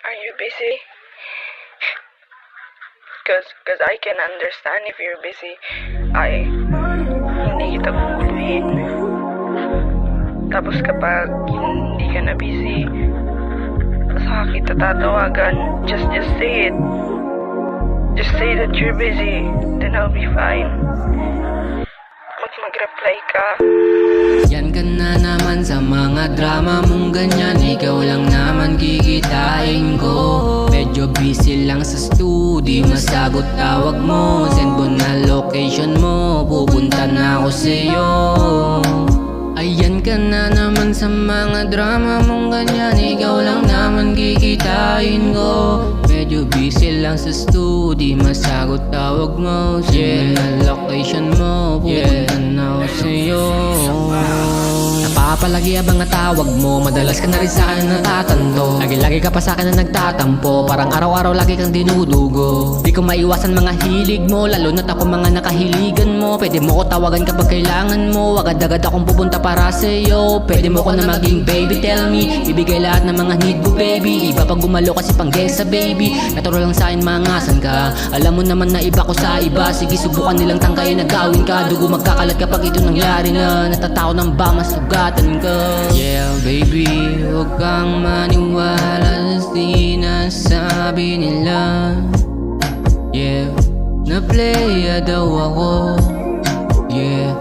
Are you busy? Cause I can understand if you're busy. Hindi kita guguluhin. Tapos kapag hindi ka na busy, saka kita tatawagan. Just say it. Just say that you're busy. Then I'll be fine. Mag-reply ka. Yan ka na naman sa mga drama mong ganyan. Ikaw lang naman kikitain ko. Medyo busy lang sa studio, masagot tawag mo. Send mo na location mo, pupunta na ako sa'yo. Ayan ka na naman sa mga drama mong ganyan. Ikaw lang naman kikitain ko. Medyo busy lang sa studio, masagot tawag mo. Send mo na location mo, pupunta na ako sa'yo. Napapalagi ang mga tawag mo, madalas ka na rin sa'kin natatanto. Lagi-lagi ka pa sa'kin na nagtatampo, parang araw-araw lagi kang dinudugo. Di ko maiwasan mga hilig mo, lalo na't ako mga nakahiligan mo. Pwede mo ko tawagan kapag kailangan mo, agad-agad akong pupunta para sa'yo. Pwede mo ko na maging baby, tell me, ibigay lahat ng mga need mo baby. Iba pag gumalo kasi pang gesa baby, natural lang sa'kin mangasan ka. Alam mo naman na iba ko sa iba, sige subukan nilang tangkayin na gawin ka. Dugo magkakalat kapag ito nangyari na, natatao ng ba masugatan ka. Yeah baby, huwag kang maniwala sa sinasabi nila. Yeah, na-playa daw ako. Yeah,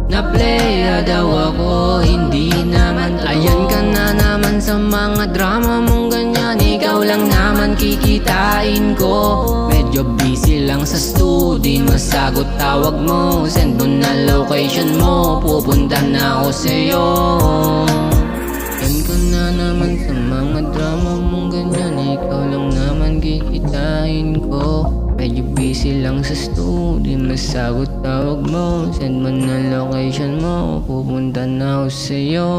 na-playa daw ako, hindi naman to. Ayan ka na naman sa mga drama mong ganyan. Ikaw lang naman kikitain ko. Medyo busy lang sa studio, masagot tawag mo. Send mo na location mo, pupunta na ako sa'yo. Ayan ka na naman sa mga drama mong ganyan. Ikaw lang naman kikitain ko. Medyo busy lang sa studio, masagot tawag mo. Send mo na location mo, pupunta na ako sa'yo.